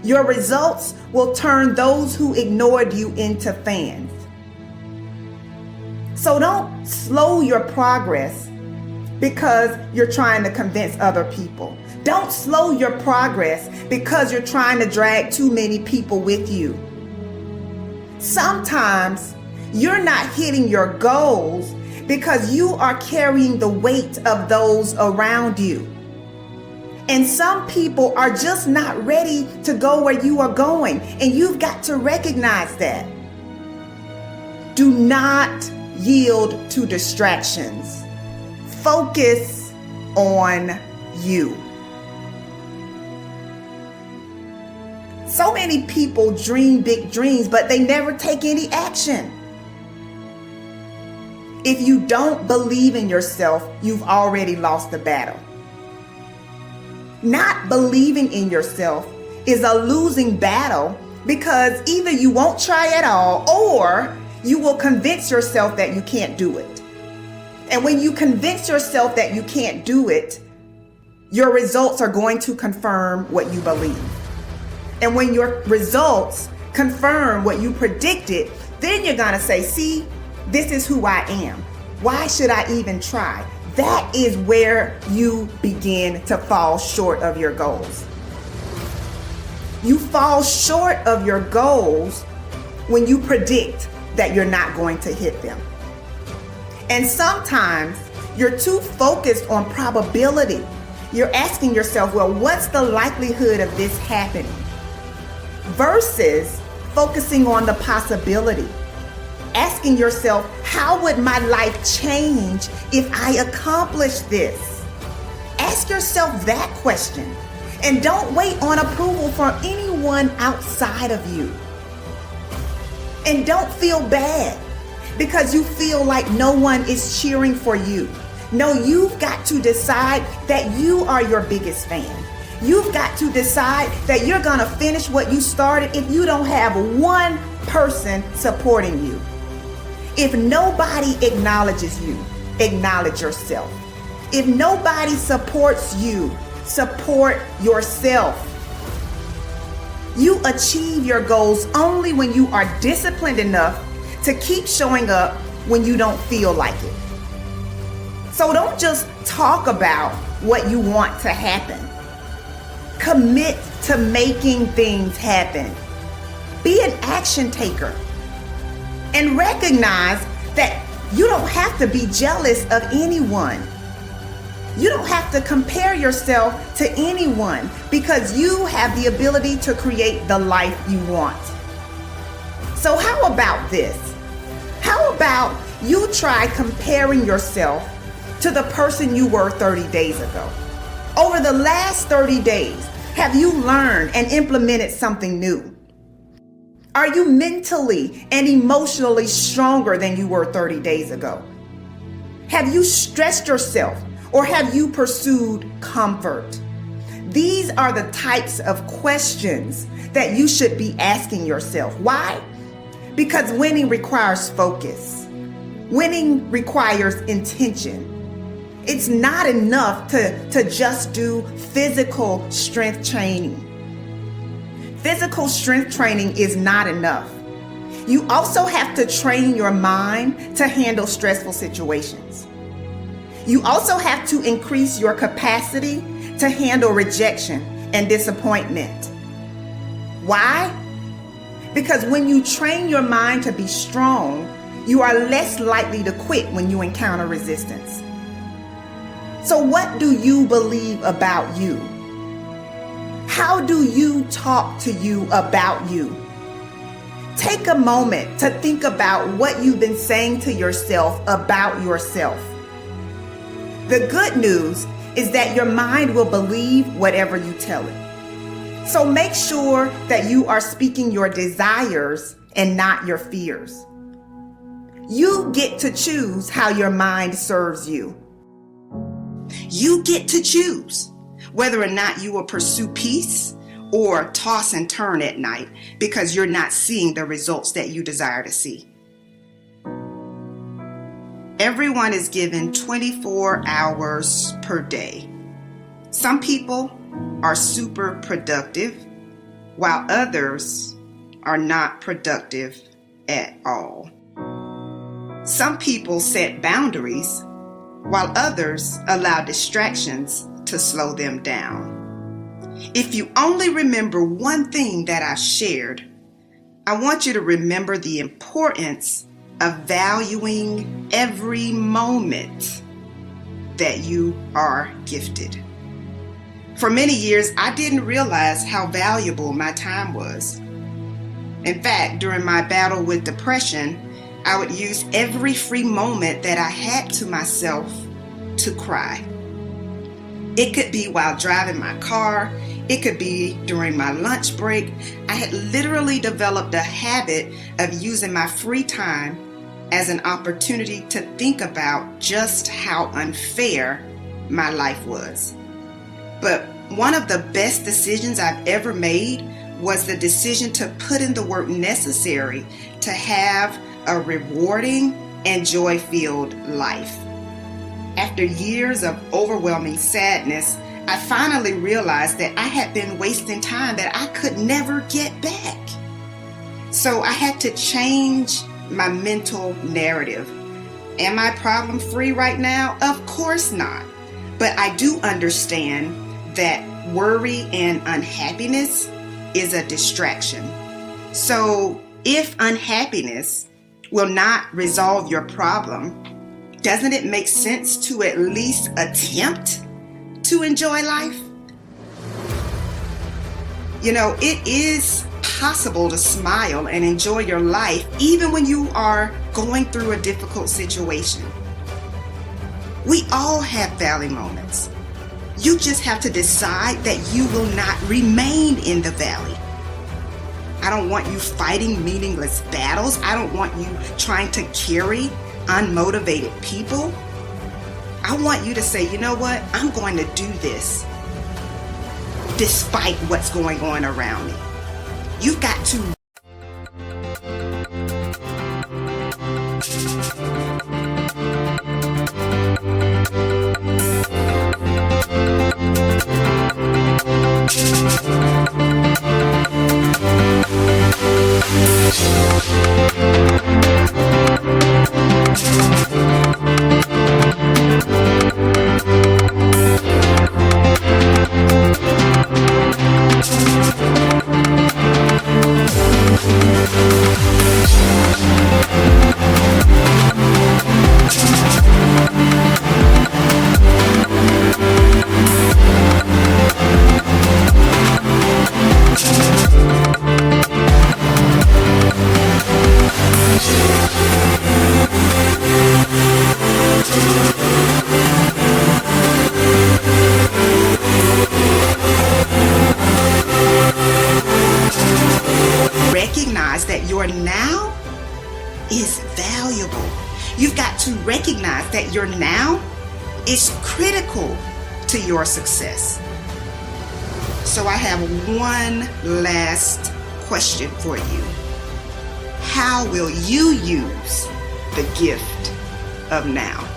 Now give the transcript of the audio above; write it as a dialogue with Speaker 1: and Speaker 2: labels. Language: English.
Speaker 1: Your results will turn those who ignored you into fans. So don't slow your progress because you're trying to convince other people. Don't slow your progress because you're trying to drag too many people with you. Sometimes you're not hitting your goals because you are carrying the weight of those around you. And some people are just not ready to go where you are going, and you've got to recognize that. Do not yield to distractions. Focus on you. So many people dream big dreams, but they never take any action. If you don't believe in yourself, you've already lost the battle. Not believing in yourself is a losing battle because either you won't try at all or you will convince yourself that you can't do it. And when you convince yourself that you can't do it, your results are going to confirm what you believe. And when your results confirm what you predicted, then you're going to say, see, this is who I am. Why should I even try? That is where you begin to fall short of your goals. You fall short of your goals when you predict that you're not going to hit them. And sometimes you're too focused on probability. You're asking yourself, well, what's the likelihood of this happening? Versus focusing on the possibility. Asking yourself, how would my life change if I accomplish this? Ask yourself that question. And don't wait on approval from anyone outside of you. And don't feel bad because you feel like no one is cheering for you. No, you've got to decide that you are your biggest fan. You've got to decide that you're going to finish what you started if you don't have one person supporting you. If nobody acknowledges you, acknowledge yourself. If nobody supports you, support yourself. You achieve your goals only when you are disciplined enough to keep showing up when you don't feel like it. So don't just talk about what you want to happen. Commit to making things happen. Be an action taker. And recognize that you don't have to be jealous of anyone. You don't have to compare yourself to anyone because you have the ability to create the life you want. So how about this? How about you try comparing yourself to the person you were 30 days ago? Over the last 30 days, have you learned and implemented something new? Are you mentally and emotionally stronger than you were 30 days ago? Have you stretched yourself or have you pursued comfort? These are the types of questions that you should be asking yourself. Why? Because winning requires focus. Winning requires intention. It's not enough to just do physical strength training. Physical strength training is not enough. You also have to train your mind to handle stressful situations. You also have to increase your capacity to handle rejection and disappointment. Why? Because when you train your mind to be strong, you are less likely to quit when you encounter resistance. So what do you believe about you? How do you talk to you about you? Take a moment to think about what you've been saying to yourself about yourself. The good news is that your mind will believe whatever you tell it. So make sure that you are speaking your desires and not your fears. You get to choose how your mind serves you. You get to choose whether or not you will pursue peace or toss and turn at night because you're not seeing the results that you desire to see. Everyone is given 24 hours per day. Some people are super productive while others are not productive at all. Some people set boundaries while others allow distractions to slow them down. If you only remember one thing that I shared, I want you to remember the importance of valuing every moment that you are gifted. For many years, I didn't realize how valuable my time was. In fact, during my battle with depression, I would use every free moment that I had to myself to cry. It could be while driving my car. It could be during my lunch break. I had literally developed a habit of using my free time as an opportunity to think about just how unfair my life was. But one of the best decisions I've ever made was the decision to put in the work necessary to have a rewarding and joy-filled life. After years of overwhelming sadness, I finally realized that I had been wasting time that I could never get back. So I had to change my mental narrative. Am I problem-free right now? Of course not. But I do understand that worry and unhappiness is a distraction. So if unhappiness will not resolve your problem, doesn't it make sense to at least attempt to enjoy life? You know, it is possible to smile and enjoy your life even when you are going through a difficult situation. We all have valley moments. You just have to decide that you will not remain in the valley. I don't want you fighting meaningless battles. I don't want you trying to carry unmotivated people. I want you to say, you know what? I'm going to do this despite what's going on around me. You've got to recognize that your now is valuable. You've got to recognize that your now is critical to your success. So I have one last question for you. How will you use the gift of now?